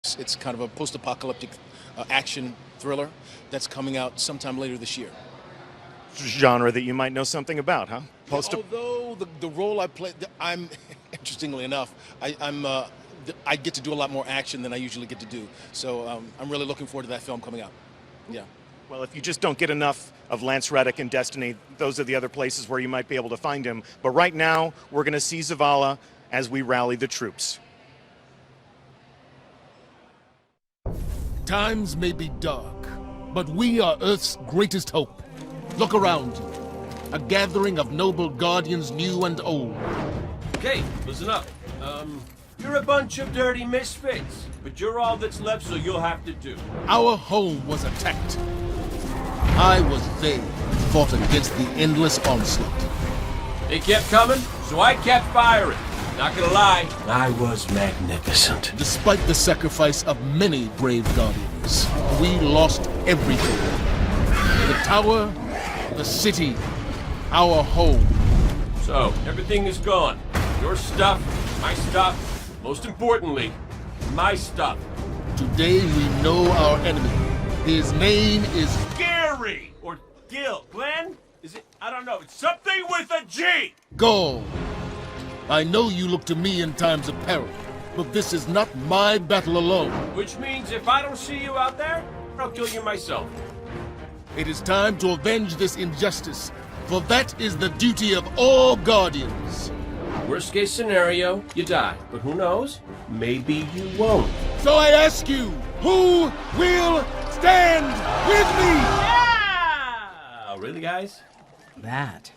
It's kind of a post-apocalyptic action thriller that's coming out sometime later this year. Genre that you might know something about, huh? Although the role I play, I'm interestingly enough, I get to do a lot more action than I usually get to do. So I'm really looking forward to that film coming out. Yeah. Well, if you just don't get enough of Lance Reddick and Destiny, those are the other places where you might be able to find him. But right now, we're going to see Zavala as we rally the troops. Times may be dark, but we are Earth's greatest hope. Look around you. A gathering of noble guardians new and old. Okay, listen up. You're a bunch of dirty misfits, but you're all that's left, so you'll have to do. Our home was attacked. I was there, fought against the endless onslaught. They kept coming, so I kept firing. Not gonna lie, I was magnificent. Despite the sacrifice of many brave guardians, we lost everything. The tower, the city, our home. So, everything is gone. Your stuff, my stuff, most importantly, my stuff. Today we know our enemy. His name is Gary! Or Gil. Glenn? Is it? I don't know. It's something with a G! Gaul. I know you look to me in times of peril, but this is not my battle alone. Which means if I don't see you out there, I'll kill you myself. It is time to avenge this injustice, for that is the duty of all guardians. Worst case scenario, you die. But who knows? Maybe you won't. So I ask you, who will stand with me? Yeah! Really, guys? That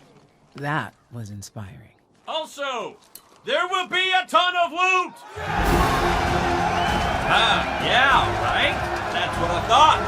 was inspiring. Also, there will be a ton of loot! Yeah, right? That's what I thought.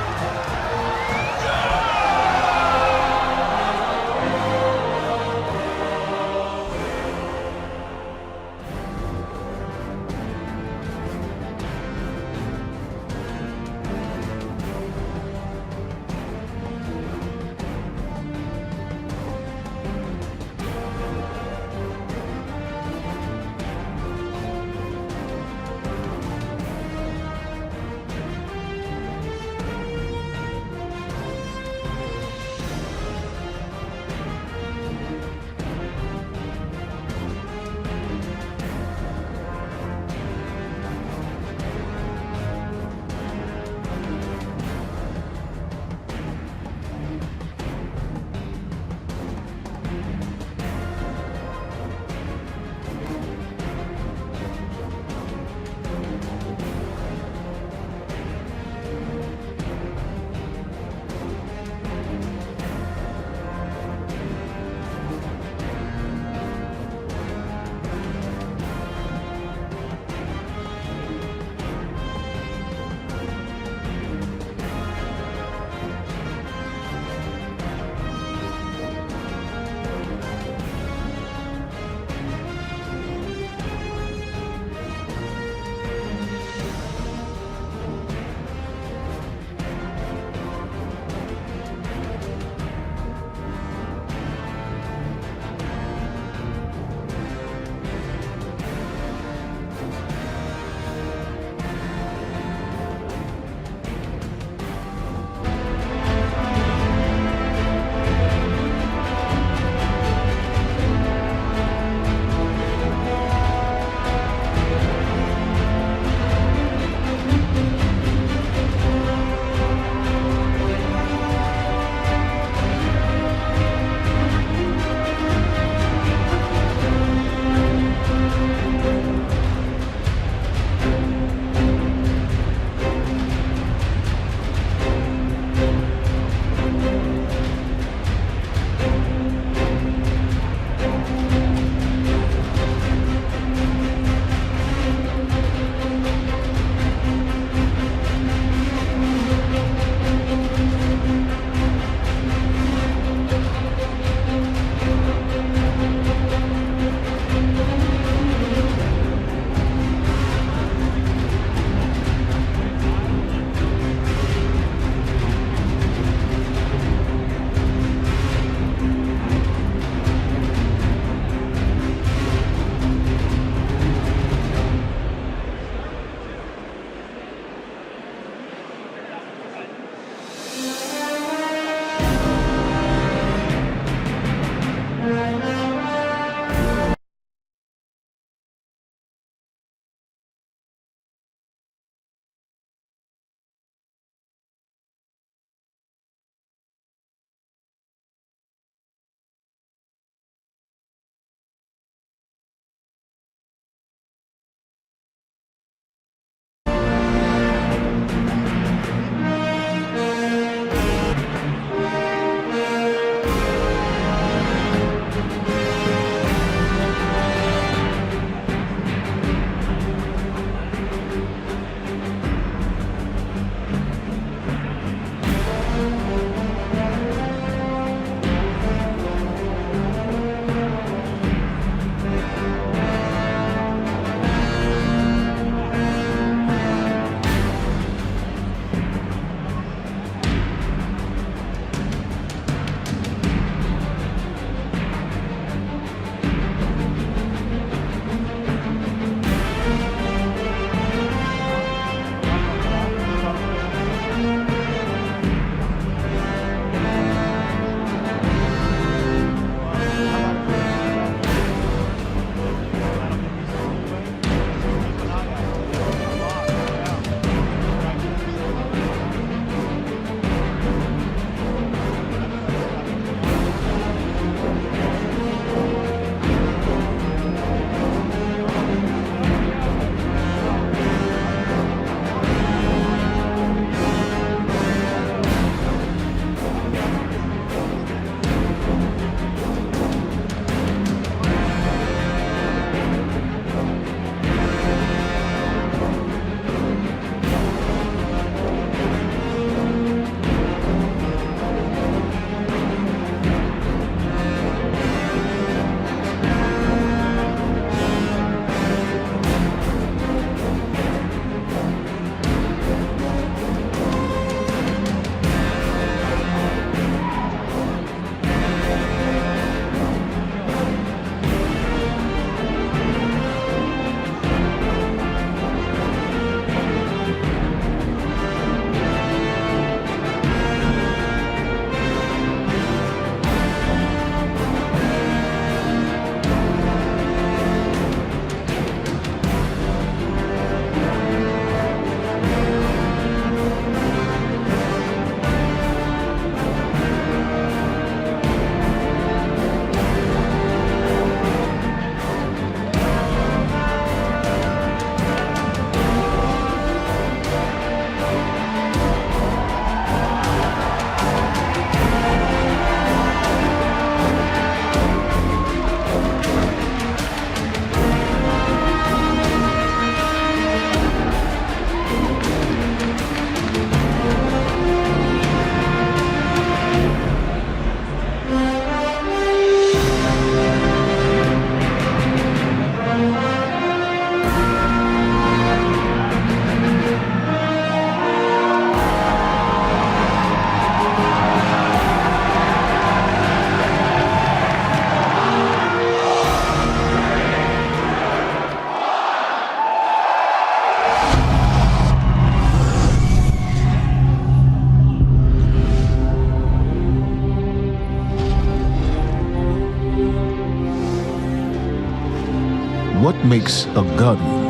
What makes a guardian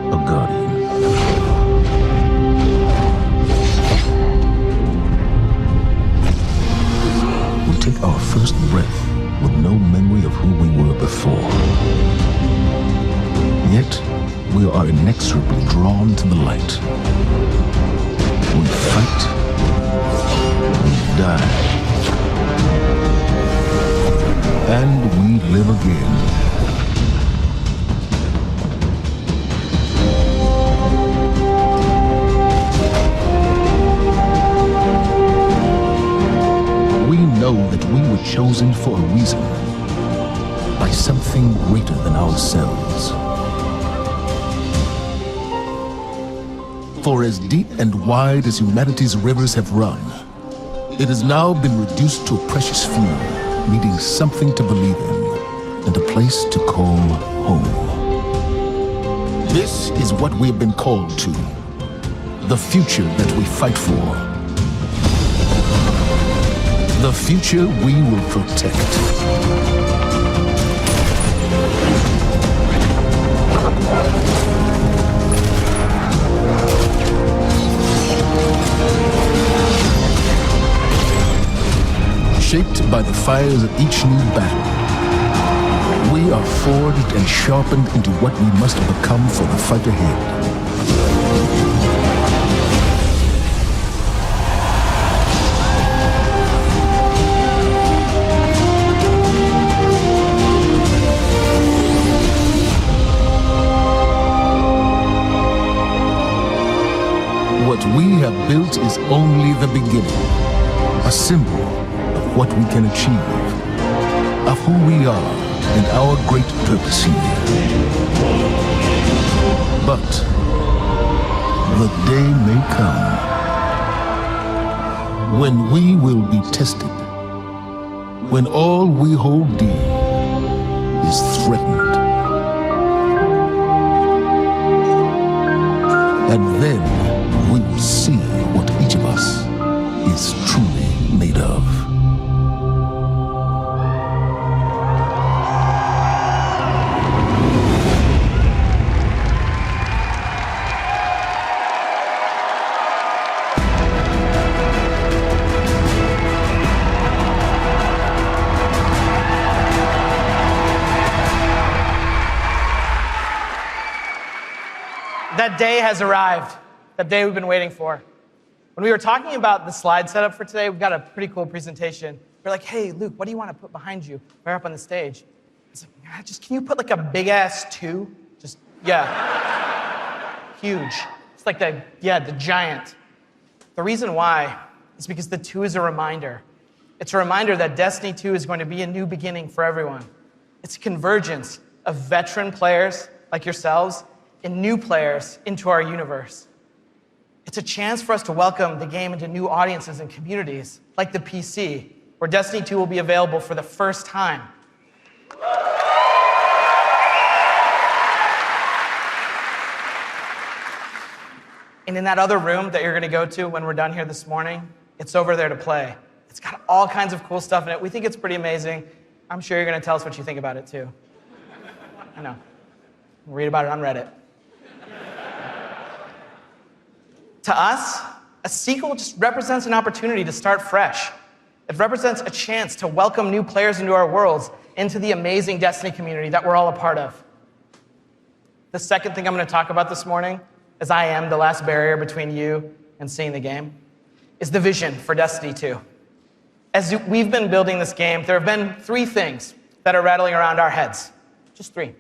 a guardian? We take our first breath with no memory of who we were before. Yet, we are inexorably drawn to the light. We fight, we die, and we live again. We know that we were chosen for a reason, by something greater than ourselves. For as deep and wide as humanity's rivers have run, it has now been reduced to a precious few, needing something to believe in and a place to call home. This is what we have been called to, the future that we fight for. The future we will protect. Shaped by the fires of each new battle, we are forged and sharpened into what we must become for the fight ahead. What we have built is only the beginning, a symbol of what we can achieve, of who we are and our great purpose here. But the day may come when we will be tested, when all we hold dear is threatened. And then we will see what each of us is truly made of. That day has arrived. That day we've been waiting for. When we were talking about the slide setup for today, we've got a pretty cool presentation. We're like, hey, Luke, what do you want to put behind you right up on the stage? It's like, just can you put like a big ass 2? Just, yeah. Huge. It's like the giant. The reason why is because the 2 is a reminder. It's a reminder that Destiny 2 is going to be a new beginning for everyone. It's a convergence of veteran players like yourselves and new players into our universe. It's a chance for us to welcome the game into new audiences and communities, like the PC, where Destiny 2 will be available for the first time. And in that other room that you're going to go to when we're done here this morning, it's over there to play. It's got all kinds of cool stuff in it. We think it's pretty amazing. I'm sure you're going to tell us what you think about it, too. I know. We'll read about it on Reddit. To us, a sequel just represents an opportunity to start fresh. It represents a chance to welcome new players into our worlds, into the amazing Destiny community that we're all a part of. The second thing I'm going to talk about this morning, as I am the last barrier between you and seeing the game, is the vision for Destiny 2. As we've been building this game, there have been 3 things that are rattling around our heads. Just 3.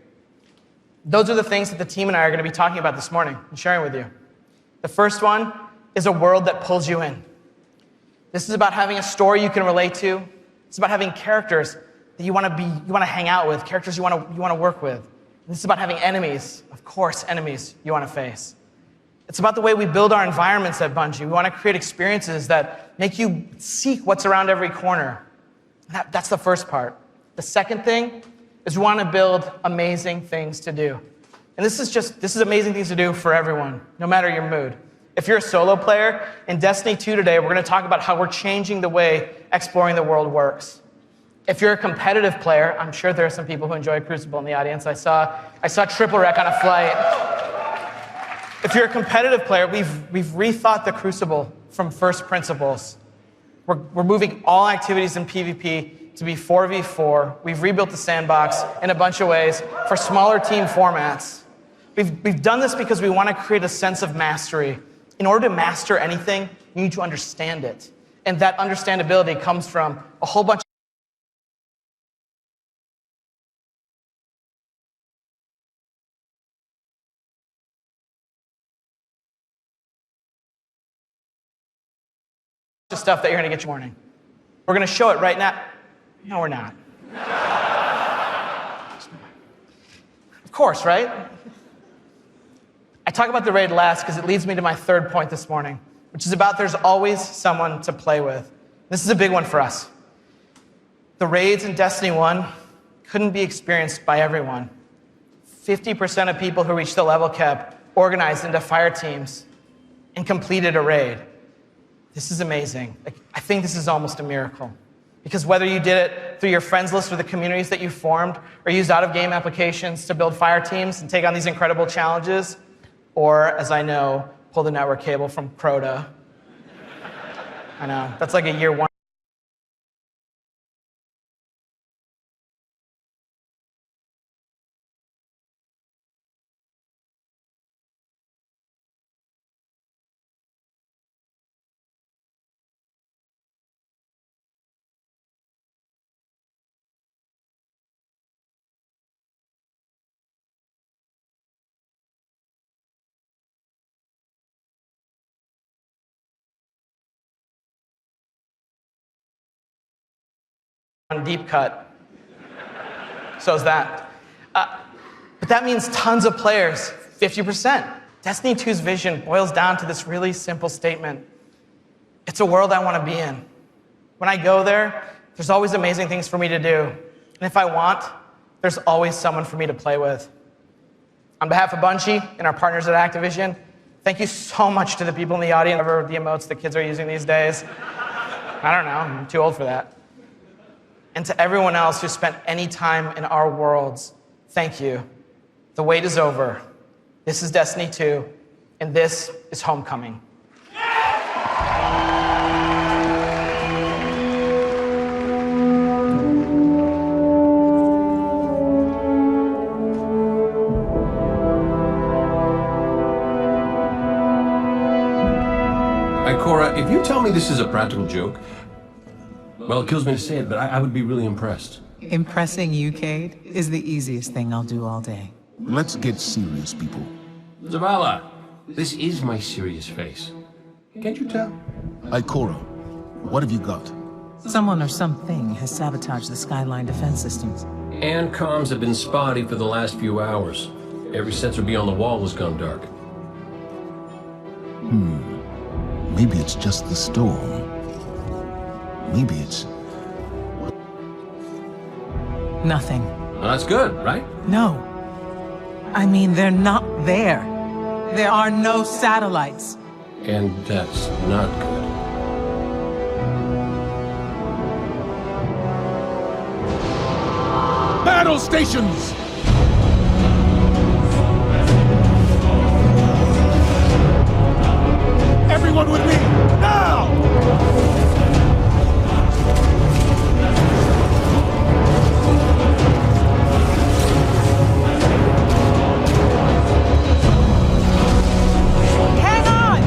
Those are the things that the team and I are going to be talking about this morning and sharing with you. The first one is a world that pulls you in. This is about having a story you can relate to. It's about having characters that you want to hang out with, characters you want to work with. And this is about having enemies, of course, enemies you want to face. It's about the way we build our environments at Bungie. We want to create experiences that make you seek what's around every corner. That's the first part. The second thing is we want to build amazing things to do. And this is amazing things to do for everyone, no matter your mood. If you're a solo player, in Destiny 2 today, we're going to talk about how we're changing the way exploring the world works. If you're a competitive player, I'm sure there are some people who enjoy Crucible in the audience. I saw Triple Wreck on a flight. If you're a competitive player, we've rethought the Crucible from first principles. We're moving all activities in PvP to be 4v4. We've rebuilt the sandbox in a bunch of ways for smaller team formats. We've done this because we want to create a sense of mastery. In order to master anything, you need to understand it. And that understandability comes from a whole bunch of stuff that you're going to get your morning. We're going to show it right now. No, we're not. Of course, right? I talk about the raid last because it leads me to my third point this morning, which is about there's always someone to play with. This is a big one for us. The raids in Destiny 1 couldn't be experienced by everyone. 50% of people who reached the level cap organized into fire teams and completed a raid. This is amazing. I think this is almost a miracle. Because whether you did it through your friends list or the communities that you formed, or used out-of-game applications to build fire teams and take on these incredible challenges, or, as I know, pull the network cable from Crota. I know, that's like a year one. Deep cut. So is that. But that means tons of players, 50%. Destiny 2's vision boils down to this really simple statement. It's a world I want to be in. When I go there, there's always amazing things for me to do. And if I want, there's always someone for me to play with. On behalf of Bungie and our partners at Activision, thank you so much to the people in the audience over the emotes the kids are using these days. I don't know, I'm too old for that. And to everyone else who spent any time in our worlds, thank you. The wait is over. This is Destiny 2, and this is Homecoming. Ikora, if you tell me this is a practical joke, well, it kills me to say it, but I would be really impressed. Impressing you, Cade, is the easiest thing I'll do all day. Let's get serious, people. Zavala, this is my serious face. Can't you tell? Ikora, what have you got? Someone or something has sabotaged the Skyline defense systems. And comms have been spotty for the last few hours. Every sensor beyond the wall has gone dark. Maybe it's just the storm. Maybe it's... Nothing. Well, that's good, right? No. I mean, they're not there. There are no satellites. And that's not good. Battle stations! Everyone with me, now! Hang on!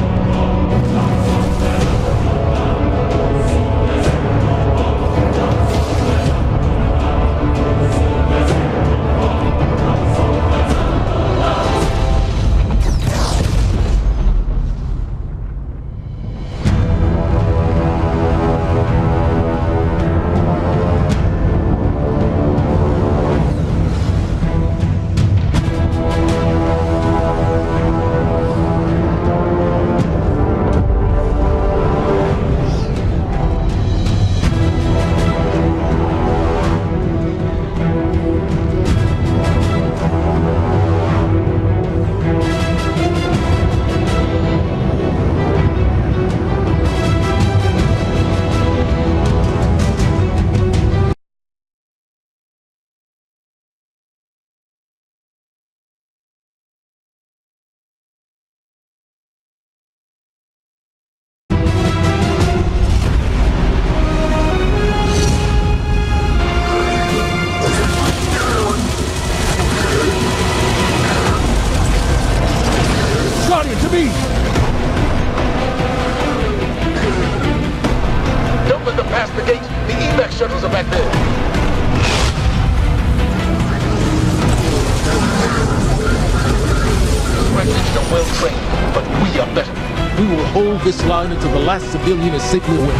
We will hold this line until the last civilian is safely away.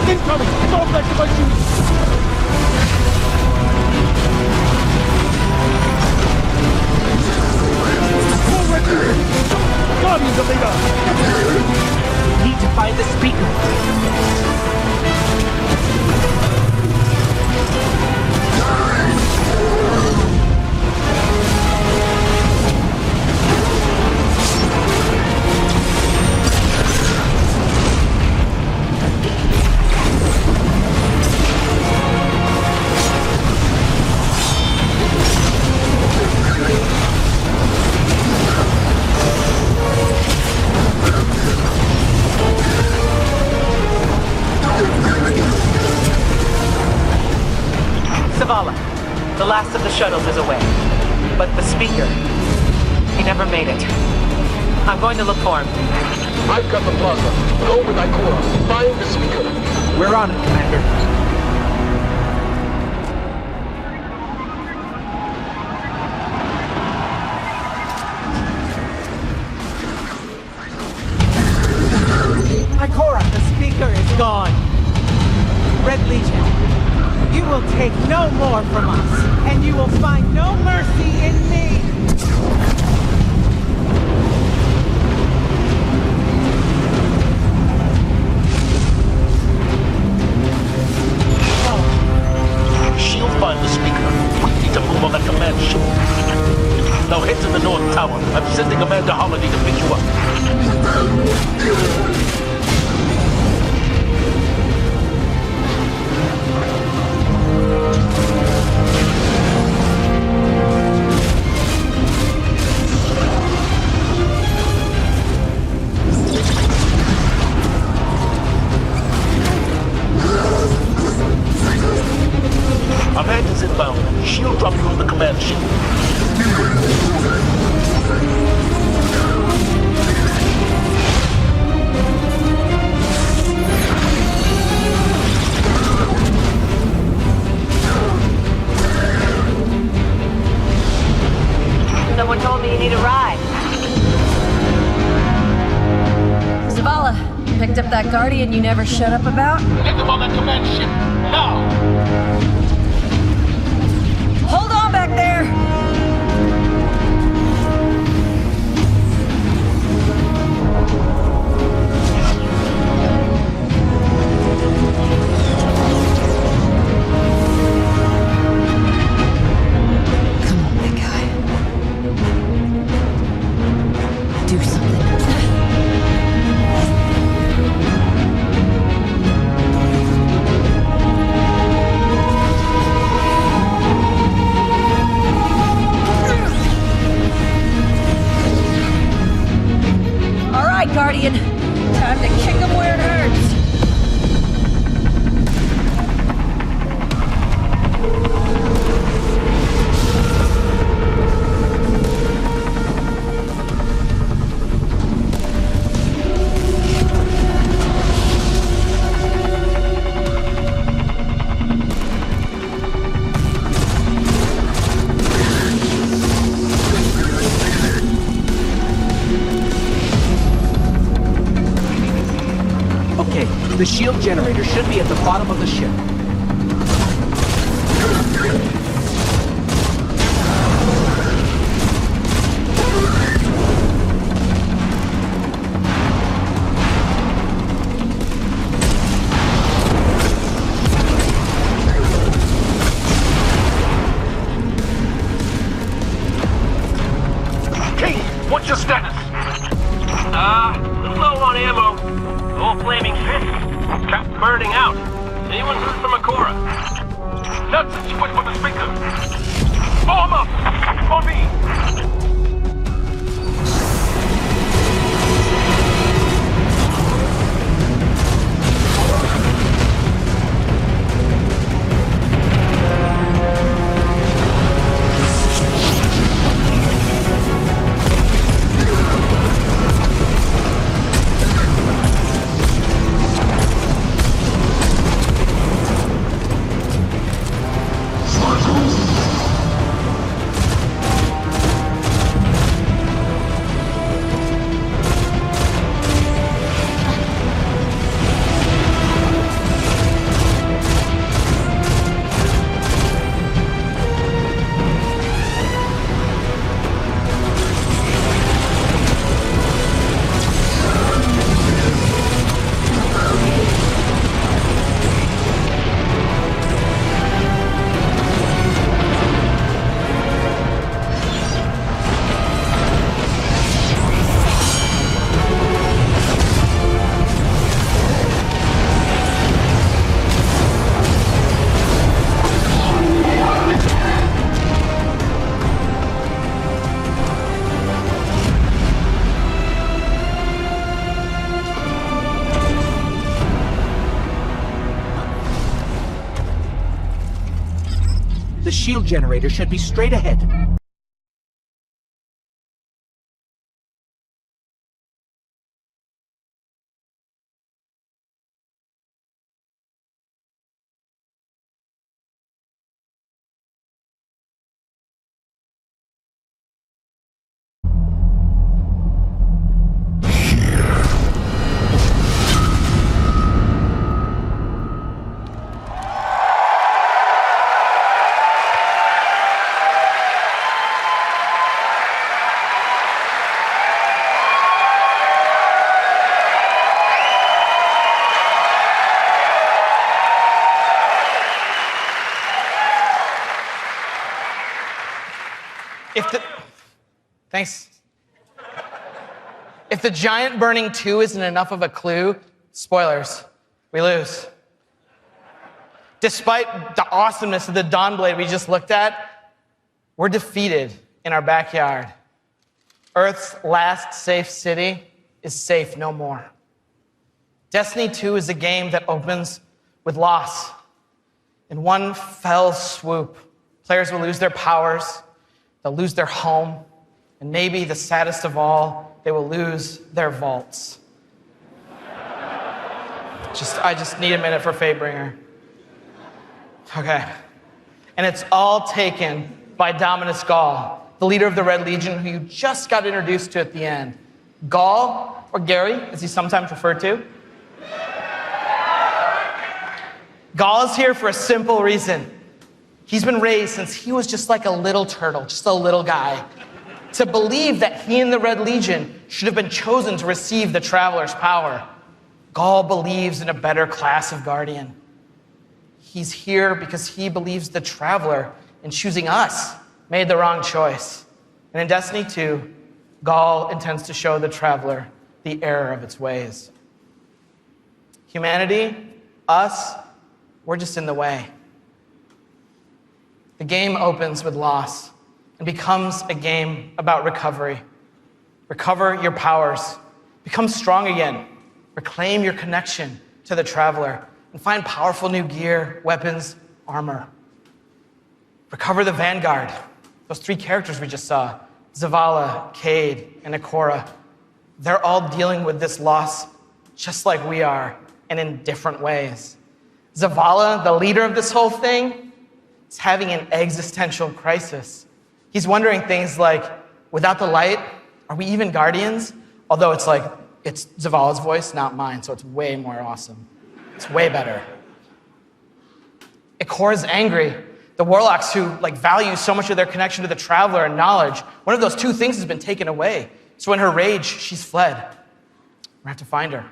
Incoming! Stop that device shooting! Guardians of Vega! Need to find the speaker. Zavala, the last of the shuttles is away. But the speaker, he never made it. I'm going to look for him. I've got the plaza. Go with Ikora. Find the speaker. We're on it, Commander. Ikora, the speaker is gone. Red Legion, you will take no more from us, and you will find no mercy in me! She'll find the speaker. We need to move on that command ship. Now head to the North Tower. I'm sending Commander Holiday to pick you up. Amanda's inbound. She'll drop you on the command ship. Someone told me you need a ride. Zavala, picked up that Guardian you never shut up about? Get them on that command ship. Now! Hold on back there! Come on, big guy. Do something. Guardian, time to kick him where it hurts. The shield generator should be at the bottom of the ship. King, what's your status? Little low on ammo. All flaming fists. Trapped burning out. Anyone heard from Ikora? Nonsense, you went for the speaker. Form up! On me! The shield generator should be straight ahead. Thanks. If the giant burning 2 isn't enough of a clue, spoilers, we lose. Despite the awesomeness of the Dawnblade we just looked at, we're defeated in our backyard. Earth's last safe city is safe no more. Destiny 2 is a game that opens with loss. In one fell swoop, players will lose their powers, they'll lose their home, and maybe the saddest of all, they will lose their vaults. I just need a minute for Fatebringer. Okay. And it's all taken by Dominus Gaul, the leader of the Red Legion, who you just got introduced to at the end. Gaul, or Gary, as he's sometimes referred to. Gaul is here for a simple reason. He's been raised since he was just like a little turtle, just a little guy, to believe that he and the Red Legion should have been chosen to receive the Traveler's power. Gaul believes in a better class of Guardian. He's here because he believes the Traveler, in choosing us, made the wrong choice. And in Destiny 2, Gaul intends to show the Traveler the error of its ways. Humanity, us, we're just in the way. The game opens with loss and becomes a game about recovery. Recover your powers. Become strong again. Reclaim your connection to the Traveler and find powerful new gear, weapons, armor. Recover the Vanguard. Those 3 characters we just saw, Zavala, Cade, and Ikora. They're all dealing with this loss just like we are, and in different ways. Zavala, the leader of this whole thing, is having an existential crisis. He's wondering things like, without the light, are we even Guardians? Although it's Zavala's voice, not mine, so it's way more awesome. It's way better. Ikora's angry. The Warlocks who value so much of their connection to the Traveler and knowledge, one of those 2 things has been taken away. So in her rage, she's fled. We have to find her.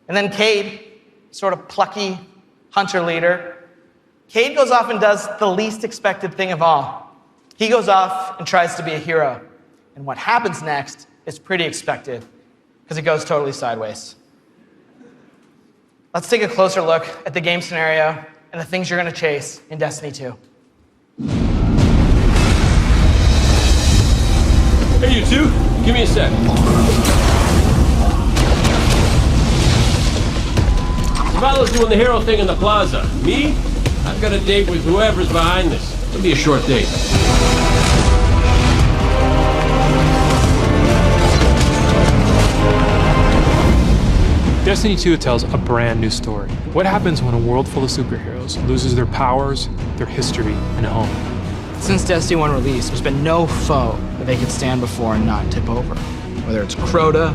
And then Cade, sort of plucky hunter leader, Cade goes off and does the least expected thing of all. He goes off and tries to be a hero. And what happens next is pretty expected, because it goes totally sideways. Let's take a closer look at the game scenario and the things you're going to chase in Destiny 2. Hey, you two, give me a sec. Zavala's doing the hero thing in the plaza. Me? I've got a date with whoever's behind this. It'll be a short date. Destiny 2 tells a brand new story. What happens when a world full of superheroes loses their powers, their history, and a home? Since Destiny 1 release, there's been no foe that they could stand before and not tip over. Whether it's Crota,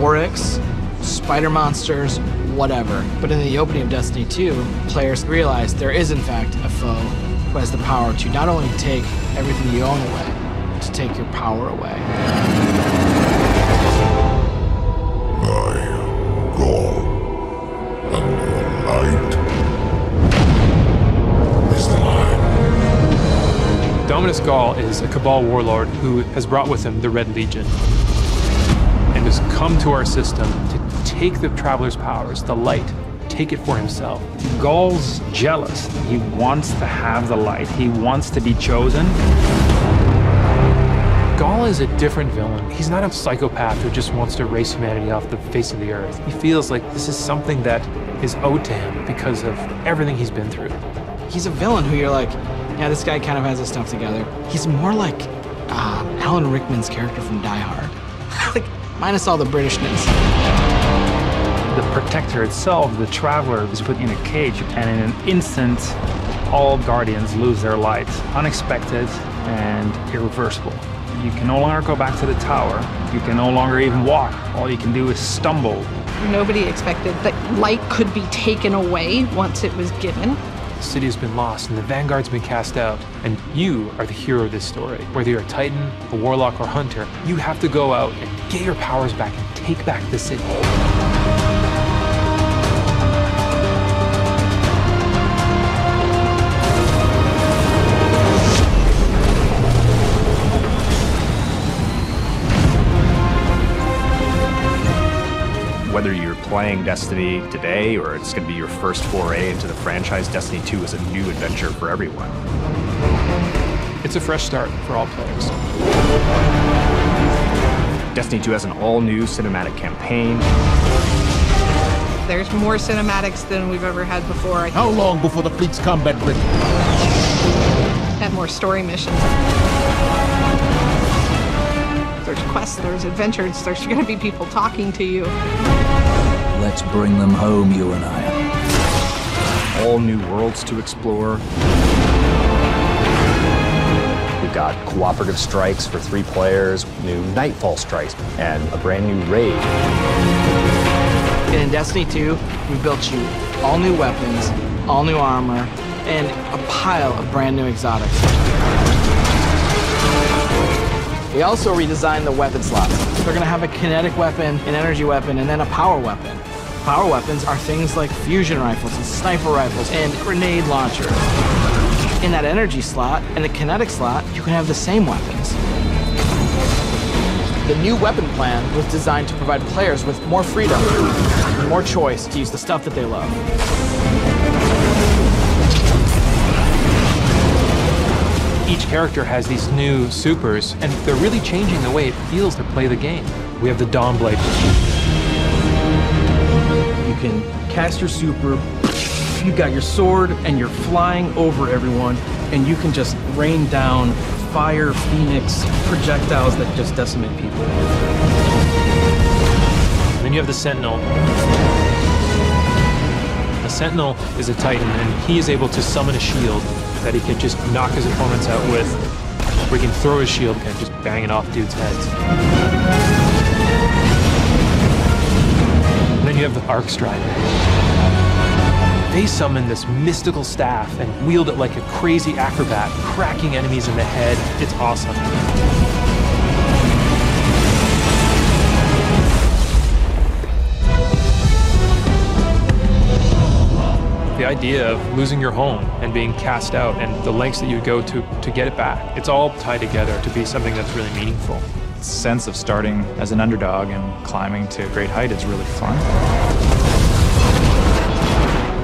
Oryx, spider monsters, whatever. But in the opening of Destiny 2, players realized there is in fact a foe who has the power to not only take everything you own away, but to take your power away. Dominus Ghaul is a Cabal warlord who has brought with him the Red Legion and has come to our system to take the Traveler's powers, the light, take it for himself. Ghaul's jealous. He wants to have the light. He wants to be chosen. Ghaul is a different villain. He's not a psychopath who just wants to erase humanity off the face of the earth. He feels like this is something that is owed to him because of everything he's been through. He's a villain who you're like, yeah, this guy kind of has his stuff together. He's more like Alan Rickman's character from Die Hard. Like, minus all the Britishness. The Protector itself, the Traveler, is put in a cage, and in an instant, all Guardians lose their light. Unexpected and irreversible. You can no longer go back to the tower. You can no longer even walk. All you can do is stumble. Nobody expected that light could be taken away once it was given. The city has been lost and the Vanguard's been cast out, and you are the hero of this story. Whether you're a Titan, a Warlock, or Hunter, you have to go out and get your powers back and take back the city. Whether you're playing Destiny today or it's going to be your first foray into the franchise, Destiny 2 is a new adventure for everyone. It's a fresh start for all players. Destiny 2 has an all-new cinematic campaign. There's more cinematics than we've ever had before. How long before the fleet's combat ready? And more story missions. There's quests, there's adventures, there's going to be people talking to you. Let's bring them home, you and I. All new worlds to explore. We've got cooperative strikes for 3 players, new Nightfall strikes, and a brand new raid. And in Destiny 2, we built you all new weapons, all new armor, and a pile of brand new exotics. We also redesigned the weapon slots. They're gonna have a kinetic weapon, an energy weapon, and then a power weapon. Power weapons are things like fusion rifles and sniper rifles and grenade launchers. In that energy slot and the kinetic slot, you can have the same weapons. The new weapon plan was designed to provide players with more freedom and more choice to use the stuff that they love. Each character has these new supers, and they're really changing the way it feels to play the game. We have the Dawnblade. You can cast your super, you've got your sword, and you're flying over everyone, and you can just rain down fire, phoenix, projectiles that just decimate people. And then you have the Sentinel. The Sentinel is a Titan, and he is able to summon a shield that he can just knock his opponents out with, or he can throw his shield and just bang it off dudes' heads. And then you have the Arc Strider. They summon this mystical staff and wield it like a crazy acrobat, cracking enemies in the head. It's awesome. The idea of losing your home and being cast out and the lengths that you go to get it back, it's all tied together to be something that's really meaningful. The sense of starting as an underdog and climbing to a great height is really fun.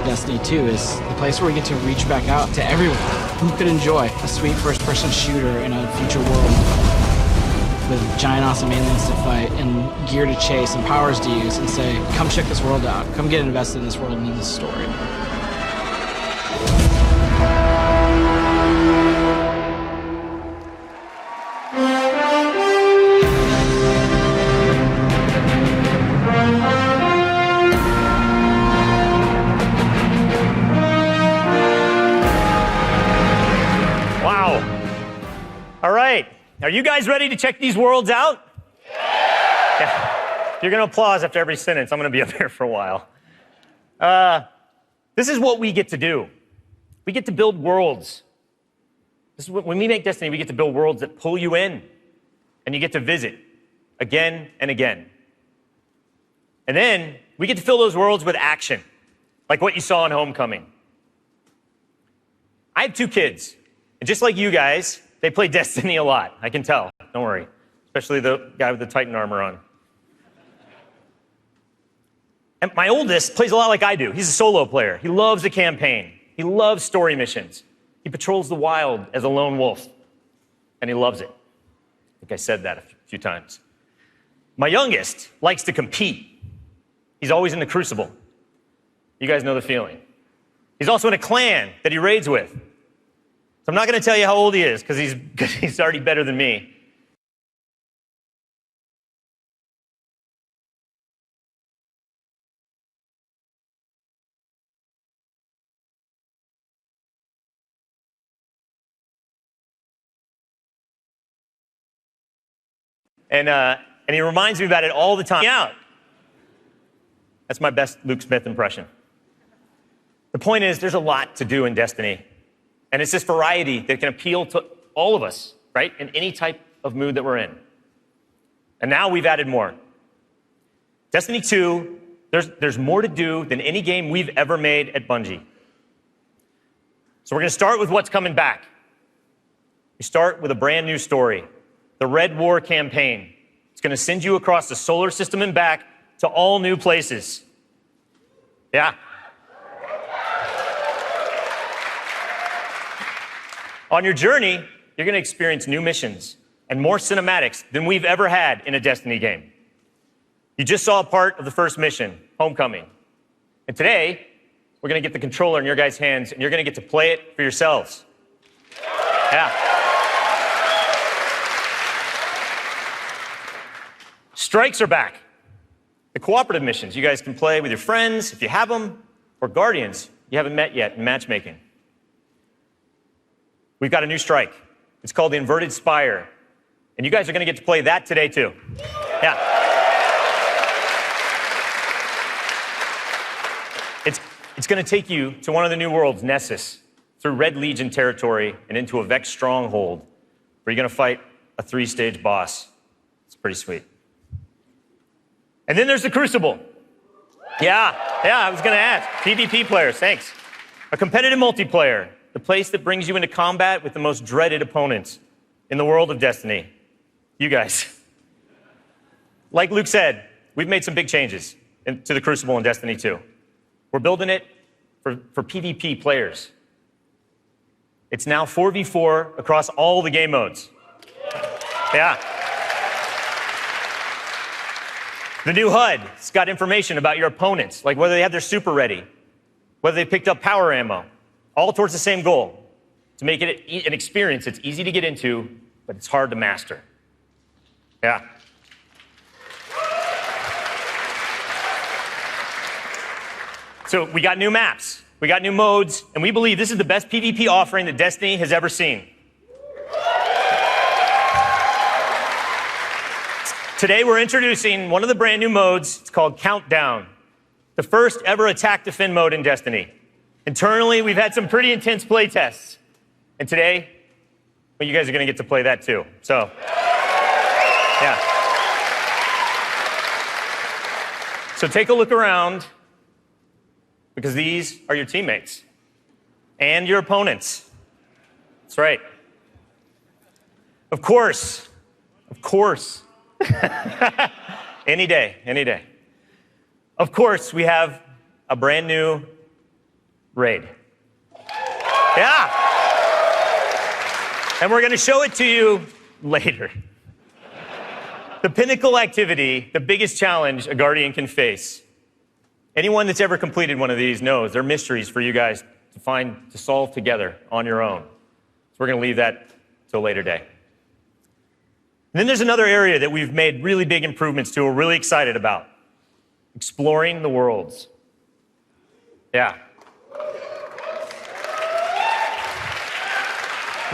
Destiny 2 is the place where we get to reach back out to everyone who could enjoy a sweet first-person shooter in a future world with giant awesome aliens to fight and gear to chase and powers to use and say, come check this world out, come get invested in this world and in this story. All right. Are you guys ready to check these worlds out? Yeah. You're going to applause after every sentence. I'm going to be up here for a while. This is what we get to do. We get to build worlds. This is when we make Destiny, we get to build worlds that pull you in, and you get to visit again and again. And then we get to fill those worlds with action, like what you saw in Homecoming. I have 2 kids, and just like you guys, they play Destiny a lot. I can tell. Don't worry. Especially the guy with the Titan armor on. And my oldest plays a lot like I do. He's a solo player. He loves the campaign. He loves story missions. He patrols the wild as a lone wolf, and he loves it. I think I said that a few times. My youngest likes to compete. He's always in the Crucible. You guys know the feeling. He's also in a clan that he raids with. So I'm not going to tell you how old he is, because he's already better than me. And he reminds me about it all the time. Out. That's my best Luke Smith impression. The point is, there's a lot to do in Destiny. And it's this variety that can appeal to all of us, right? In any type of mood that we're in. And now we've added more. Destiny 2, there's more to do than any game we've ever made at Bungie. So we're going to start with what's coming back. We start with a brand new story. The Red War campaign. It's going to send you across the solar system and back to all new places. Yeah. On your journey, you're going to experience new missions and more cinematics than we've ever had in a Destiny game. You just saw a part of the first mission, Homecoming. And today, we're going to get the controller in your guys' hands, and you're going to get to play it for yourselves. Yeah. Strikes are back. The cooperative missions you guys can play with your friends, if you have them, or guardians you haven't met yet in matchmaking. We've got a new strike. It's called the Inverted Spire. And you guys are going to get to play that today, too. Yeah. It's going to take you to one of the new worlds, Nessus, through Red Legion territory and into a Vex stronghold, where you're going to fight a 3-stage boss. It's pretty sweet. And then there's the Crucible. Yeah, I was going to ask. PvP players, thanks. A competitive multiplayer, the place that brings you into combat with the most dreaded opponents in the world of Destiny. You guys. Like Luke said, we've made some big changes to the Crucible in Destiny 2. We're building it for PvP players. It's now 4v4 across all the game modes. Yeah. The new HUD's got information about your opponents, like whether they have their super ready, whether they picked up power ammo, all towards the same goal, to make it an experience that's easy to get into, but it's hard to master. Yeah. So we got new maps, we got new modes, and we believe this is the best PvP offering that Destiny has ever seen. Today we're introducing one of the brand new modes. It's called Countdown, the first ever attack defend mode in Destiny. Internally, we've had some pretty intense play tests. And today, well, you guys are going to get to play that too. So, yeah. So take a look around, because these are your teammates and your opponents. That's right. Of course. Any day. Of course, we have a brand new raid. Yeah. And we're going to show it to you later. The pinnacle activity, the biggest challenge a Guardian can face. Anyone that's ever completed one of these knows they're mysteries for you guys to solve together on your own. So we're going to leave that till a later day. And then there's another area that we've made really big improvements to, we're really excited about. Exploring the worlds. Yeah.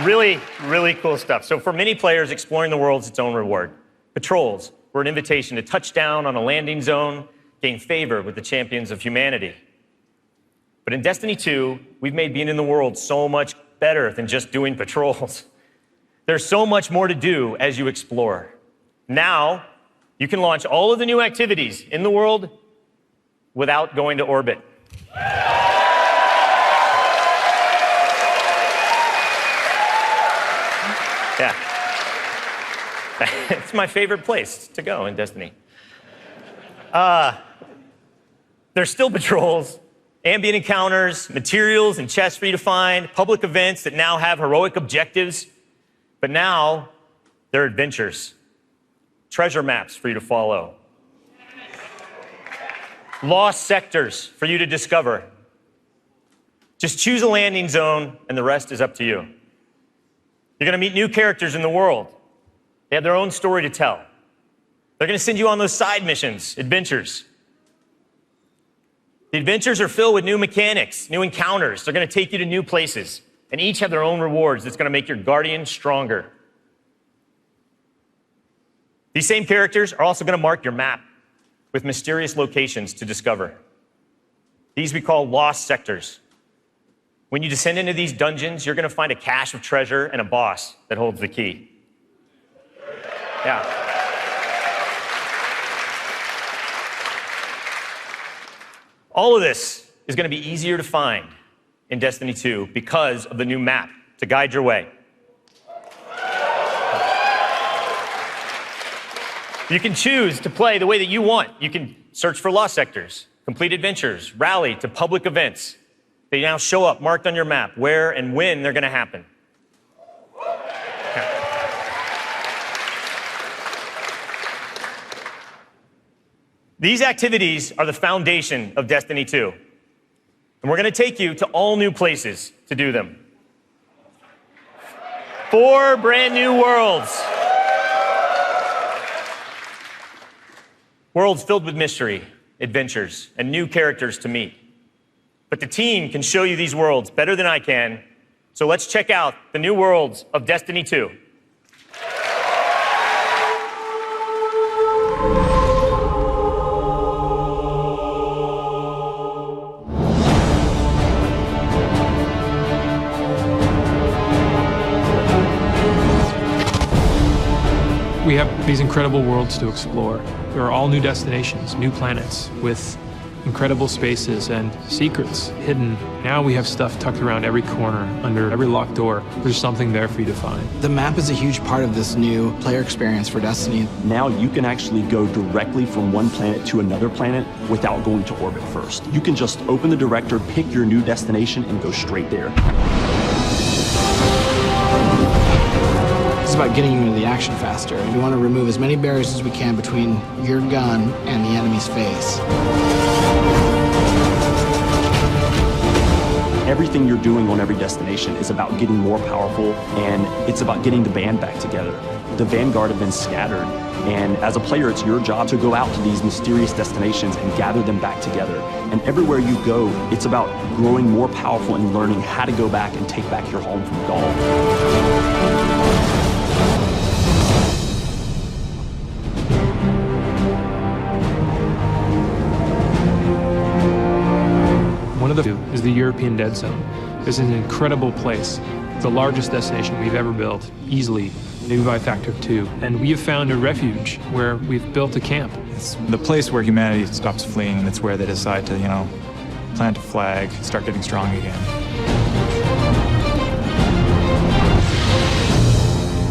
Really, really cool stuff. So for many players, exploring the world is its own reward. Patrols were an invitation to touch down on a landing zone, gain favor with the champions of humanity. But in Destiny 2, we've made being in the world so much better than just doing patrols. There's so much more to do as you explore. Now, you can launch all of the new activities in the world without going to orbit. Yeah. It's my favorite place to go in Destiny. There's still patrols, ambient encounters, materials and chests for you to find, public events that now have heroic objectives, but now they're adventures. Treasure maps for you to follow. Lost sectors for you to discover. Just choose a landing zone and the rest is up to you. You're going to meet new characters in the world. They have their own story to tell. They're going to send you on those side missions, adventures. The adventures are filled with new mechanics, new encounters. They're going to take you to new places, and each have their own rewards that's going to make your guardian stronger. These same characters are also going to mark your map with mysterious locations to discover. These we call lost sectors. When you descend into these dungeons, you're going to find a cache of treasure and a boss that holds the key. Yeah. All of this is going to be easier to find in Destiny 2 because of the new map to guide your way. You can choose to play the way that you want. You can search for lost sectors, complete adventures, rally to public events. They now show up marked on your map where and when they're going to happen. These activities are the foundation of Destiny 2. And we're going to take you to all new places to do them. 4 brand new worlds. Worlds filled with mystery, adventures, and new characters to meet. But the team can show you these worlds better than I can. So let's check out the new worlds of Destiny 2. We have these incredible worlds to explore. There are all new destinations, new planets with incredible spaces and secrets hidden. Now we have stuff tucked around every corner, under every locked door. There's something there for you to find. The map is a huge part of this new player experience for Destiny. Now you can actually go directly from one planet to another planet without going to orbit first. You can just open the director, pick your new destination, and go straight there. It's about getting you into the action faster. We want to remove as many barriers as we can between your gun and the enemy's face. Everything you're doing on every destination is about getting more powerful, and it's about getting the band back together. The Vanguard have been scattered, and as a player, it's your job to go out to these mysterious destinations and gather them back together. And everywhere you go, it's about growing more powerful and learning how to go back and take back your home from Gaul. One of the two is the European Dead Zone. This is an incredible place. It's the largest destination we've ever built, easily, maybe by a factor of 2. And we have found a refuge where we've built a camp. It's the place where humanity stops fleeing, and it's where they decide to, plant a flag, start getting strong again.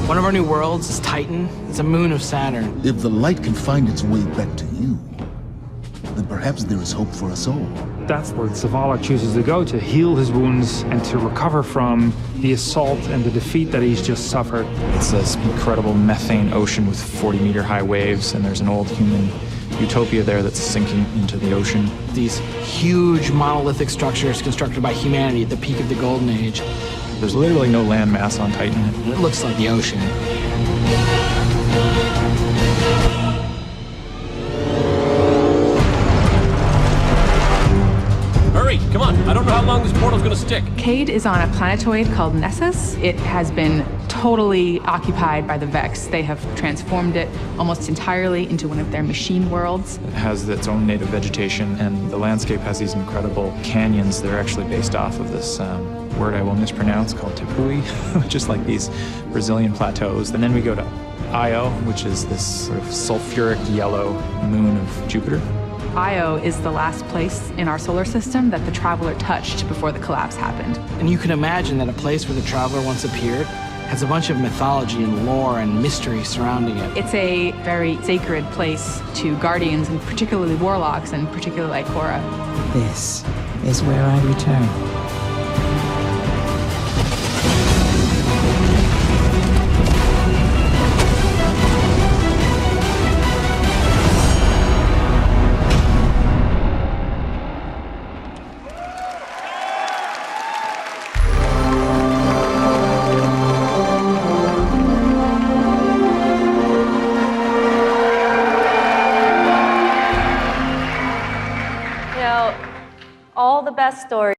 One of our new worlds is Titan. It's a moon of Saturn. If the light can find its way back to you, then perhaps there is hope for us all. That's where Zavala chooses to go, to heal his wounds and to recover from the assault and the defeat that he's just suffered. It's this incredible methane ocean with 40-meter high waves, and there's an old human utopia there that's sinking into the ocean. These huge monolithic structures constructed by humanity at the peak of the Golden Age. There's literally no land mass on Titan. It looks like the ocean. Hurry, come on. I don't know how long this portal's gonna stick? Cade is on a planetoid called Nessus. It has been totally occupied by the Vex. They have transformed it almost entirely into one of their machine worlds. It has its own native vegetation, and the landscape has these incredible canyons that are actually based off of this word I will mispronounce called Tepui, which is like these Brazilian plateaus. And then we go to Io, which is this sort of sulfuric yellow moon of Jupiter. Io is the last place in our solar system that the Traveler touched before the collapse happened. And you can imagine that a place where the Traveler once appeared has a bunch of mythology and lore and mystery surrounding it. It's a very sacred place to Guardians, and particularly Warlocks, and particularly Ikora. This is where I return. All the best stories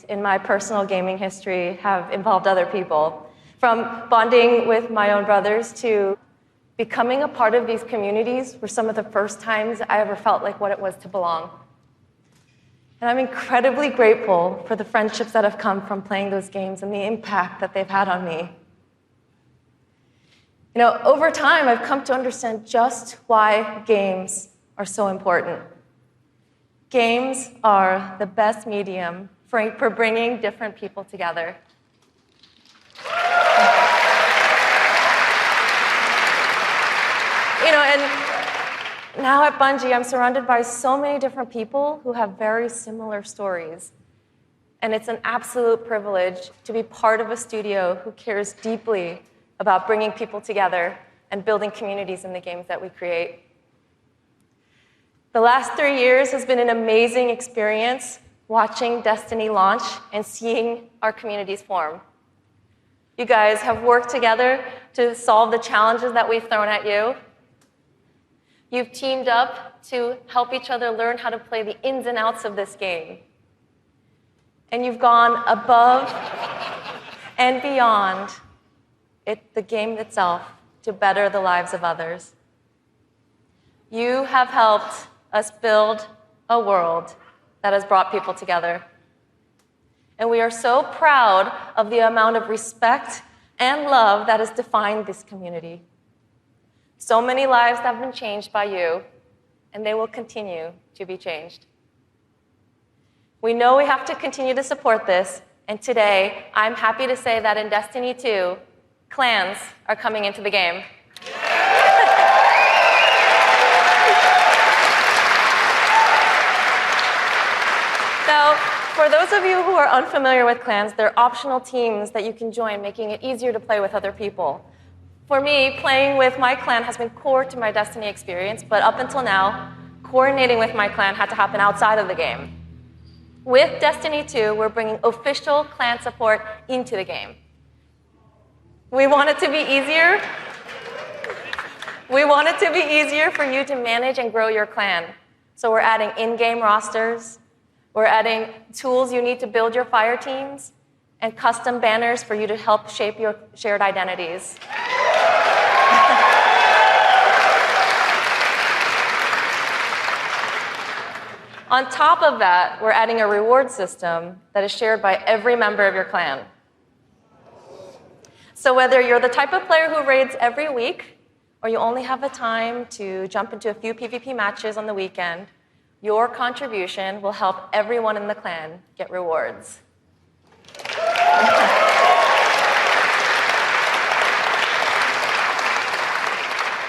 in my personal gaming history have involved other people. From bonding with my own brothers to becoming a part of these communities were some of the first times I ever felt like what it was to belong. And I'm incredibly grateful for the friendships that have come from playing those games and the impact that they've had on me. You know, over time, I've come to understand just why games are so important. Games are the best medium for bringing different people together. You know, and now at Bungie, I'm surrounded by so many different people who have very similar stories. And it's an absolute privilege to be part of a studio who cares deeply about bringing people together and building communities in the games that we create. The last 3 years has been an amazing experience watching Destiny launch and seeing our communities form. You guys have worked together to solve the challenges that we've thrown at you. You've teamed up to help each other learn how to play the ins and outs of this game. And you've gone above and beyond the game itself to better the lives of others. You have helped us build a world that has brought people together. And we are so proud of the amount of respect and love that has defined this community. So many lives have been changed by you, and they will continue to be changed. We know we have to continue to support this, and today I'm happy to say that in Destiny 2, clans are coming into the game. Now, for those of you who are unfamiliar with clans, they're optional teams that you can join, making it easier to play with other people. For me, playing with my clan has been core to my Destiny experience, but up until now, coordinating with my clan had to happen outside of the game. With Destiny 2, we're bringing official clan support into the game. We want it to be easier. We want it to be easier for you to manage and grow your clan. So we're adding in-game rosters. We're adding tools you need to build your fire teams and custom banners for you to help shape your shared identities. On top of that, we're adding a reward system that is shared by every member of your clan. So whether you're the type of player who raids every week, or you only have the time to jump into a few PvP matches on the weekend, your contribution will help everyone in the clan get rewards.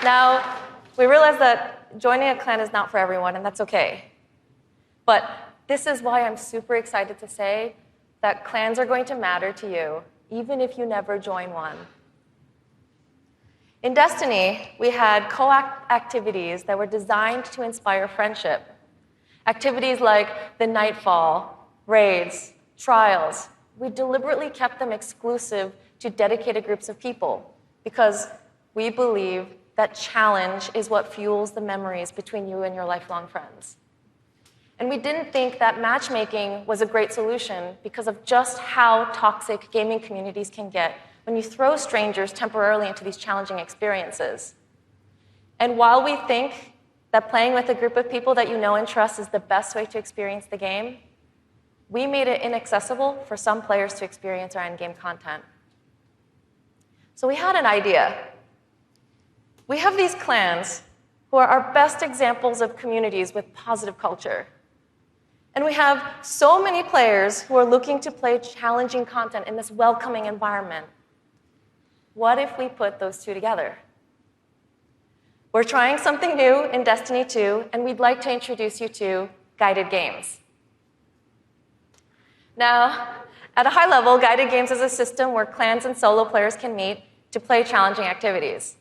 Now, we realize that joining a clan is not for everyone, and that's okay. But this is why I'm super excited to say that clans are going to matter to you, even if you never join one. In Destiny, we had co-op activities that were designed to inspire friendship. Activities like the Nightfall, raids, trials. We deliberately kept them exclusive to dedicated groups of people because we believe that challenge is what fuels the memories between you and your lifelong friends. And we didn't think that matchmaking was a great solution because of just how toxic gaming communities can get when you throw strangers temporarily into these challenging experiences. And while we think that playing with a group of people that you know and trust is the best way to experience the game, we made it inaccessible for some players to experience our endgame content. So we had an idea. We have these clans who are our best examples of communities with positive culture. And we have so many players who are looking to play challenging content in this welcoming environment. What if we put those two together? We're trying something new in Destiny 2, and we'd like to introduce you to guided games. Now, at a high level, guided games is a system where clans and solo players can meet to play challenging activities.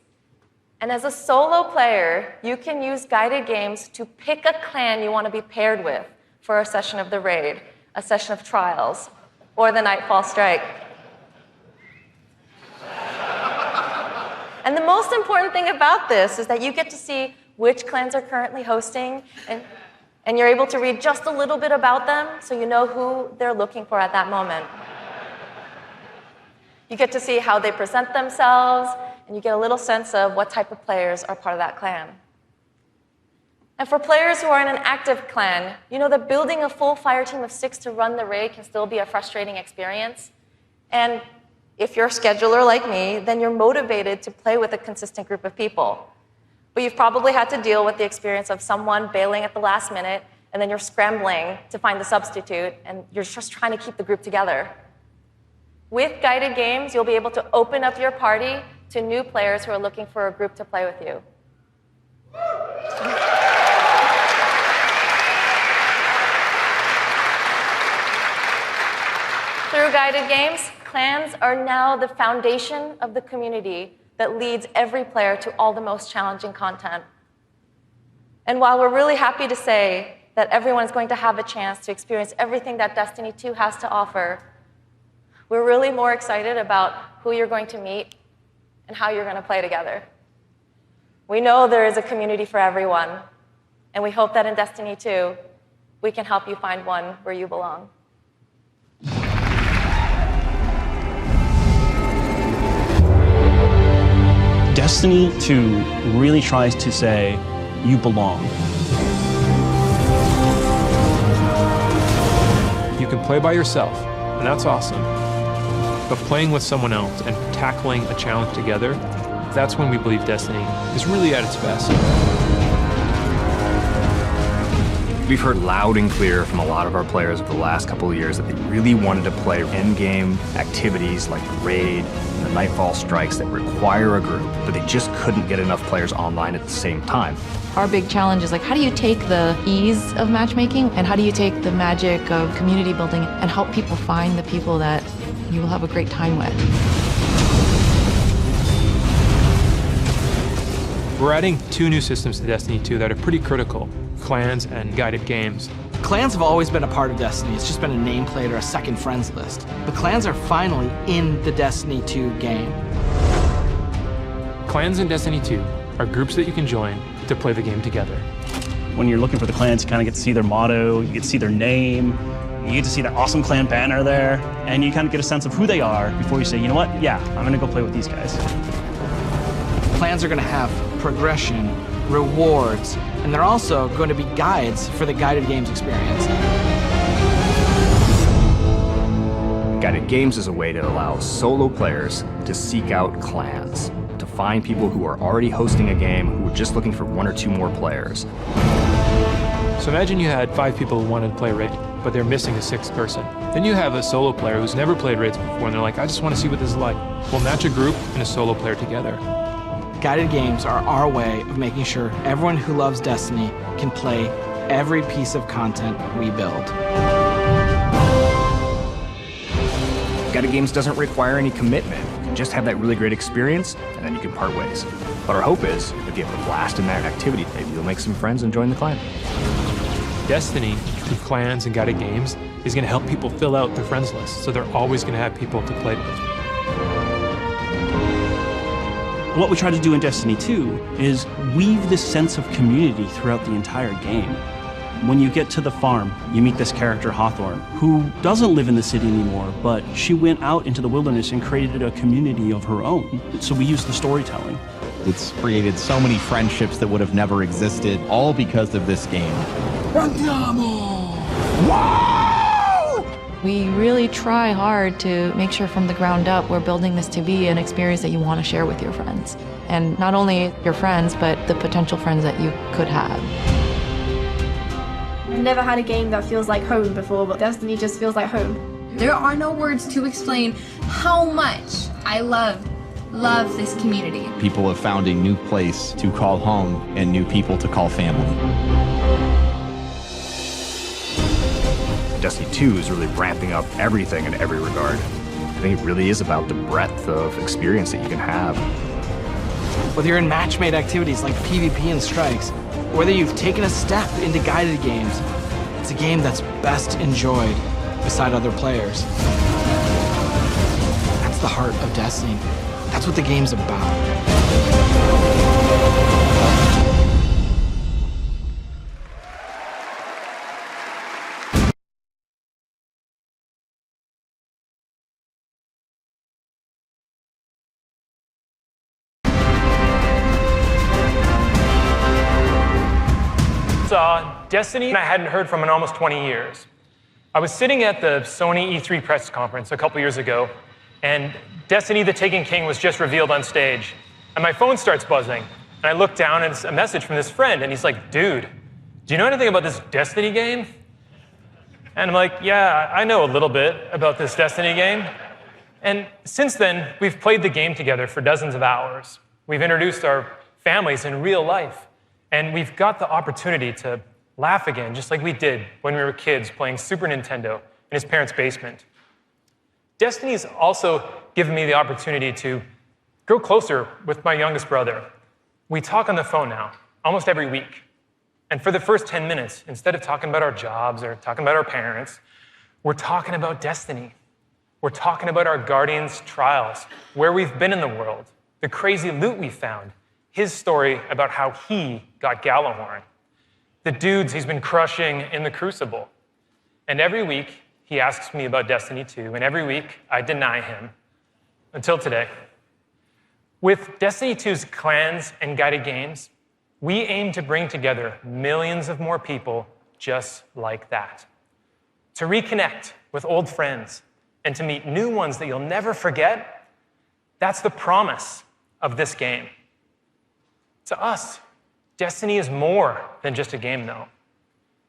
And as a solo player, you can use guided games to pick a clan you want to be paired with for a session of the raid, a session of trials, or the Nightfall Strike. And the most important thing about this is that you get to see which clans are currently hosting, and you're able to read just a little bit about them so you know who they're looking for at that moment. You get to see how they present themselves, and you get a little sense of what type of players are part of that clan. And for players who are in an active clan, you know that building a full fire team of 6 to run the raid can still be a frustrating experience. And if you're a scheduler like me, then you're motivated to play with a consistent group of people. But you've probably had to deal with the experience of someone bailing at the last minute, and then you're scrambling to find the substitute, and you're just trying to keep the group together. With guided games, you'll be able to open up your party to new players who are looking for a group to play with you. Through guided games, clans are now the foundation of the community that leads every player to all the most challenging content. And while we're really happy to say that everyone is going to have a chance to experience everything that Destiny 2 has to offer, we're really more excited about who you're going to meet and how you're going to play together. We know there is a community for everyone, and we hope that in Destiny 2, we can help you find one where you belong. Destiny 2 really tries to say, you belong. You can play by yourself, and that's awesome. But playing with someone else and tackling a challenge together, that's when we believe Destiny is really at its best. We've heard loud and clear from a lot of our players over the last couple of years that they really wanted to play endgame activities like the raid and the Nightfall Strikes that require a group, but they just couldn't get enough players online at the same time. Our big challenge is like, how do you take the ease of matchmaking and how do you take the magic of community building and help people find the people that you will have a great time with? We're adding 2 new systems to Destiny 2 that are pretty critical: clans and guided games. Clans have always been a part of Destiny. It's just been a nameplate or a second friends list. But clans are finally in the Destiny 2 game. Clans in Destiny 2 are groups that you can join to play the game together. When you're looking for the clans, you kind of get to see their motto, you get to see their name, you get to see that awesome clan banner there, and you kind of get a sense of who they are before you say, you know what, yeah, I'm gonna go play with these guys. Clans are gonna have progression, rewards, and they're also going to be guides for the guided games experience. Guided games is a way to allow solo players to seek out clans, to find people who are already hosting a game who are just looking for 1 or 2 more players. So imagine you had 5 people who wanted to play raid, but they're missing a 6th person. Then you have a solo player who's never played raids before, and they're like, I just want to see what this is like. We'll match a group and a solo player together. Guided games are our way of making sure everyone who loves Destiny can play every piece of content we build. Guided games doesn't require any commitment. You can just have that really great experience, and then you can part ways. But our hope is, if you have a blast in that activity, maybe you'll make some friends and join the clan. Destiny, through clans and guided games, is going to help people fill out their friends list, so they're always going to have people to play with. What we try to do in Destiny 2 is weave this sense of community throughout the entire game. When you get to the farm, you meet this character, Hawthorne, who doesn't live in the city anymore, but she went out into the wilderness and created a community of her own. So we use the storytelling. It's created so many friendships that would have never existed, all because of this game. We really try hard to make sure from the ground up we're building this to be an experience that you want to share with your friends. And not only your friends, but the potential friends that you could have. I've never had a game that feels like home before, but Destiny just feels like home. There are no words to explain how much I love this community. People have found a new place to call home and new people to call family. Destiny 2 is really ramping up everything in every regard. I think it really is about the breadth of experience that you can have. Whether you're in match-made activities like PvP and strikes, whether you've taken a step into guided games, it's a game that's best enjoyed beside other players. That's the heart of Destiny. That's what the game's about. Destiny I hadn't heard from in almost 20 years. I was sitting at the Sony E3 press conference a couple years ago, and Destiny the Taken King was just revealed on stage. And my phone starts buzzing, and I look down and it's a message from this friend, and he's like, dude, do you know anything about this Destiny game? And I'm like, yeah, I know a little bit about this Destiny game. And since then, we've played the game together for dozens of hours. We've introduced our families in real life, and we've got the opportunity to laugh again, just like we did when we were kids playing Super Nintendo in his parents' basement. Destiny's also given me the opportunity to grow closer with my youngest brother. We talk on the phone now, almost every week. And for the first 10 minutes, instead of talking about our jobs or talking about our parents, we're talking about Destiny. We're talking about our Guardian's trials, where we've been in the world, the crazy loot we found, his story about how he got Gallahorn, the dudes he's been crushing in the Crucible. And every week, he asks me about Destiny 2, and every week, I deny him, until today. With Destiny 2's clans and guided games, we aim to bring together millions of more people just like that. To reconnect with old friends and to meet new ones that you'll never forget, that's the promise of this game. To us, Destiny is more than just a game, though.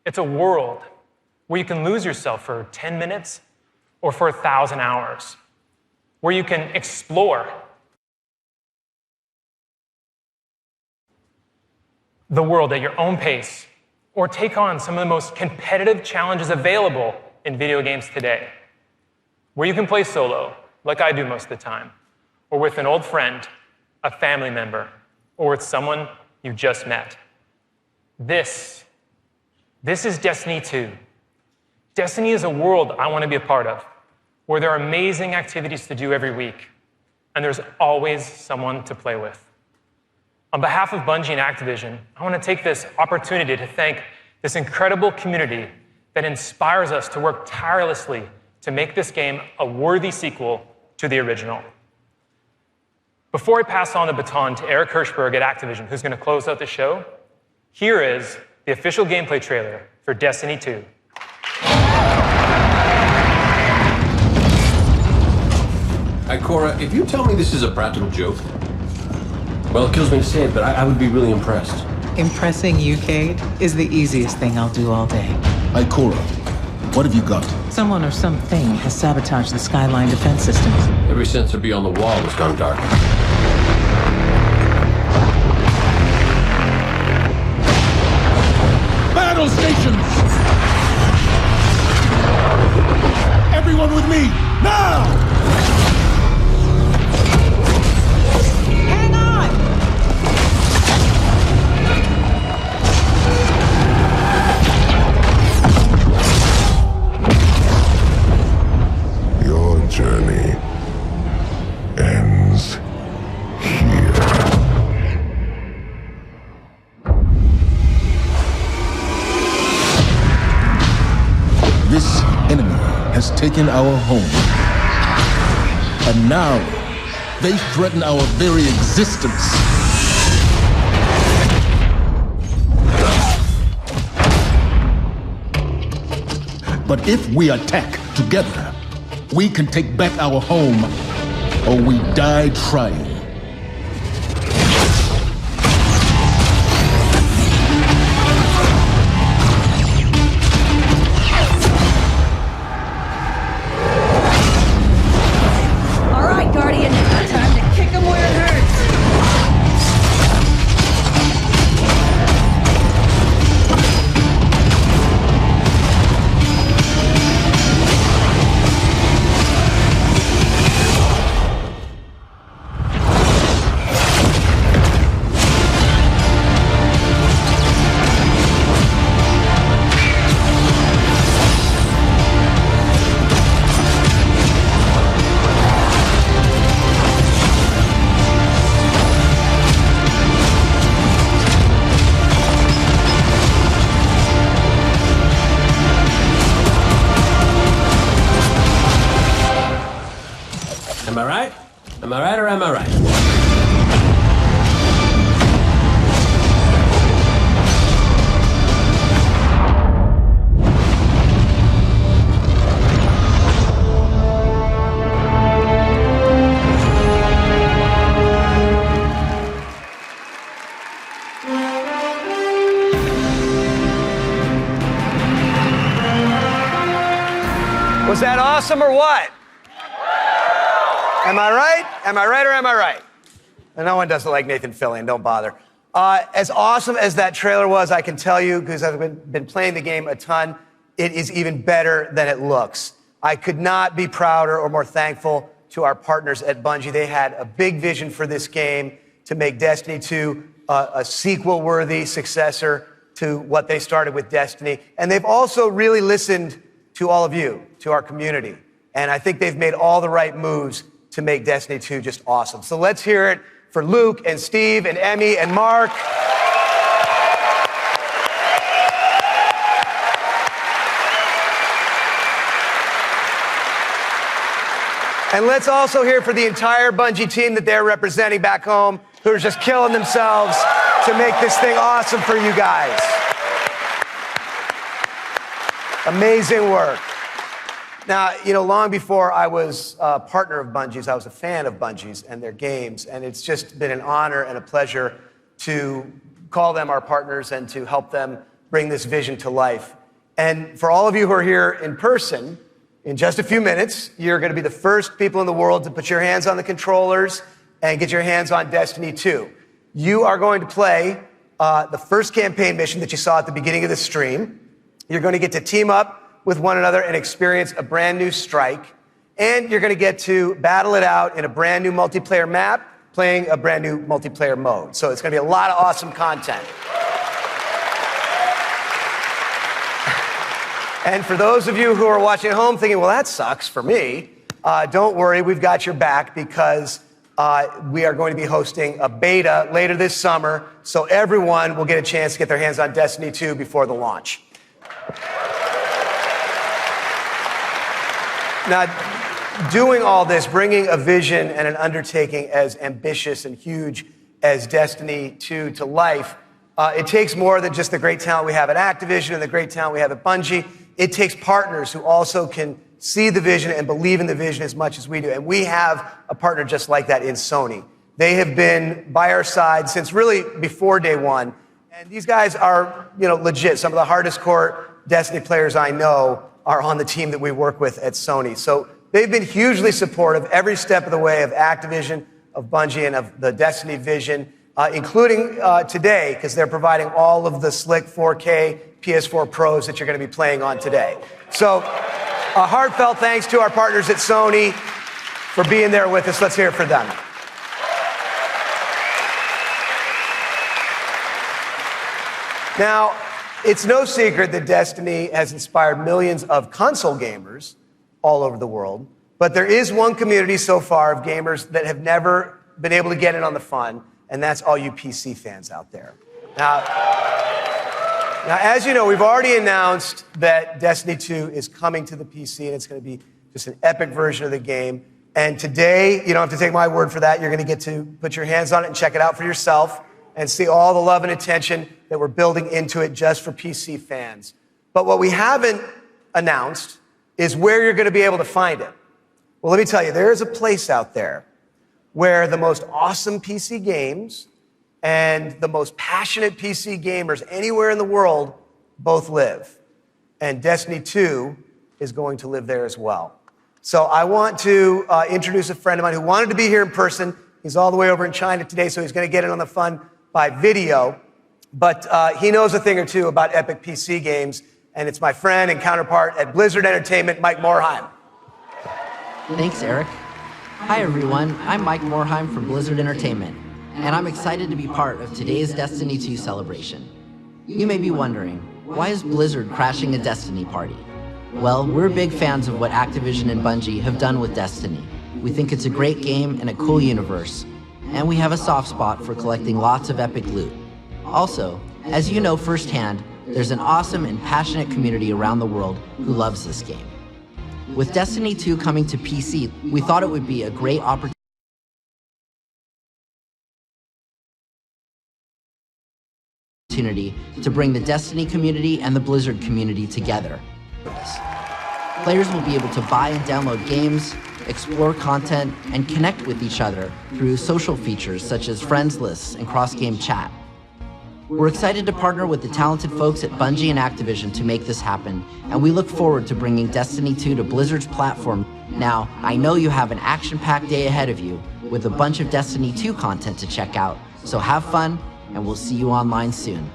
It's a world where you can lose yourself for 10 minutes or for 1,000 hours, where you can explore the world at your own pace, or take on some of the most competitive challenges available in video games today, where you can play solo, like I do most of the time, or with an old friend, a family member, or with someone you just met. This is Destiny 2. Destiny is a world I want to be a part of, where there are amazing activities to do every week, and there's always someone to play with. On behalf of Bungie and Activision, I want to take this opportunity to thank this incredible community that inspires us to work tirelessly to make this game a worthy sequel to the original. Before I pass on the baton to Eric Hirschberg at Activision, who's going to close out the show, here is the official gameplay trailer for Destiny 2. Ikora, if you tell me this is a practical joke, well, it kills me to say it, but I would be really impressed. Impressing you, Cade, is the easiest thing I'll do all day. Ikora, what have you got? Someone or something has sabotaged the Skyline defense systems. Every sensor beyond the wall has gone dark. Battle stations! Everyone with me, now! Journey ends taken our home. And now, they threaten our very existence. But if we attack together, we can take back our home, or we die trying. All right, Guardian, time to kick him where it hurts. Am I right? Am I right or am I right? Was that awesome or what? Am I right? Am I right or am I right? And no one does it like Nathan Fillion, don't bother. As awesome as that trailer was, I can tell you, because I've been playing the game a ton, it is even better than it looks. I could not be prouder or more thankful to our partners at Bungie. They had a big vision for this game to make Destiny 2 a sequel-worthy successor to what they started with Destiny. And they've also really listened to all of you, to our community. And I think they've made all the right moves to make Destiny 2 just awesome. So let's hear it for Luke and Steve and Emmy and Mark. And let's also hear for the entire Bungie team that they're representing back home, who are just killing themselves to make this thing awesome for you guys. Amazing work. Now, you know, long before I was a partner of Bungie's, I was a fan of Bungie's and their games, and it's just been an honor and a pleasure to call them our partners and to help them bring this vision to life. And for all of you who are here in person, in just a few minutes, you're going to be the first people in the world to put your hands on the controllers and get your hands on Destiny 2. You are going to play the first campaign mission that you saw at the beginning of the stream. You're going to get to team up with one another and experience a brand new strike. And you're going to get to battle it out in a brand new multiplayer map, playing a brand new multiplayer mode. So it's going to be a lot of awesome content. And for those of you who are watching at home thinking, well, that sucks for me, don't worry, we've got your back, because we are going to be hosting a beta later this summer, so everyone will get a chance to get their hands on Destiny 2 before the launch. Now, doing all this, bringing a vision and an undertaking as ambitious and huge as Destiny 2 to life, it takes more than just the great talent we have at Activision and the great talent we have at Bungie. It takes partners who also can see the vision and believe in the vision as much as we do. And we have a partner just like that in Sony. They have been by our side since really before day one. And these guys are, you know, legit. Some of the hardest core Destiny players I know are on the team that we work with at Sony. So they've been hugely supportive every step of the way of Activision, of Bungie, and of the Destiny vision, including today, because they're providing all of the slick 4K PS4 Pros that you're going to be playing on today. So a heartfelt thanks to our partners at Sony for being there with us. Let's hear it for them. Now, it's no secret that Destiny has inspired millions of console gamers all over the world, but there is one community so far of gamers that have never been able to get in on the fun, and that's all you PC fans out there. Now, Now, as you know, we've already announced that Destiny 2 is coming to the PC, and it's going to be just an epic version of the game. And today, you don't have to take my word for that. You're going to get to put your hands on it and check it out for yourself and see all the love and attention that we're building into it just for PC fans. But what we haven't announced is where you're going to be able to find it. Well, let me tell you, there is a place out there where the most awesome PC games and the most passionate PC gamers anywhere in the world both live. And Destiny 2 is going to live there as well. So I want to introduce a friend of mine who wanted to be here in person. He's all the way over in China today, so he's going to get in on the fun by video. But he knows a thing or two about epic PC games, and it's my friend and counterpart at Blizzard Entertainment, Mike Morhaime. Thanks, Eric. Hi, everyone. I'm Mike Morhaime from Blizzard Entertainment, and I'm excited to be part of today's Destiny 2 celebration. You may be wondering, why is Blizzard crashing a Destiny party? Well, we're big fans of what Activision and Bungie have done with Destiny. We think it's a great game and a cool universe, and we have a soft spot for collecting lots of epic loot. Also, as you know firsthand, there's an awesome and passionate community around the world who loves this game. With Destiny 2 coming to PC, we thought it would be a great opportunity to bring the Destiny community and the Blizzard community together. Players will be able to buy and download games, explore content, and connect with each other through social features such as friends lists and cross-game chat. We're excited to partner with the talented folks at Bungie and Activision to make this happen, and we look forward to bringing Destiny 2 to Blizzard's platform. Now, I know you have an action-packed day ahead of you with a bunch of Destiny 2 content to check out, so have fun, and we'll see you online soon.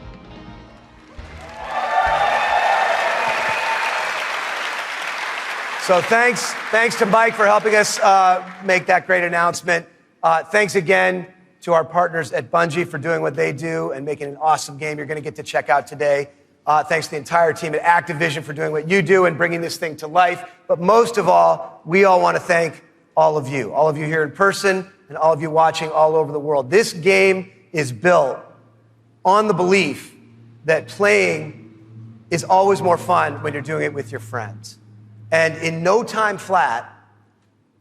So thanks to Mike for helping us make that great announcement. Thanks again to our partners at Bungie for doing what they do and making an awesome game you're going to get to check out today. Thanks to the entire team at Activision for doing what you do and bringing this thing to life. But most of all, we all want to thank all of you here in person and all of you watching all over the world. This game is built on the belief that playing is always more fun when you're doing it with your friends. And in no time flat,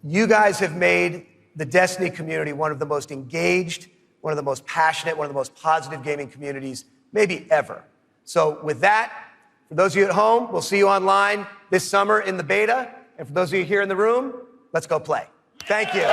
you guys have made the Destiny community one of the most engaged, one of the most passionate, one of the most positive gaming communities maybe ever. So with that, for those of you at home, we'll see you online this summer in the beta. And for those of you here in the room, let's go play. Thank you.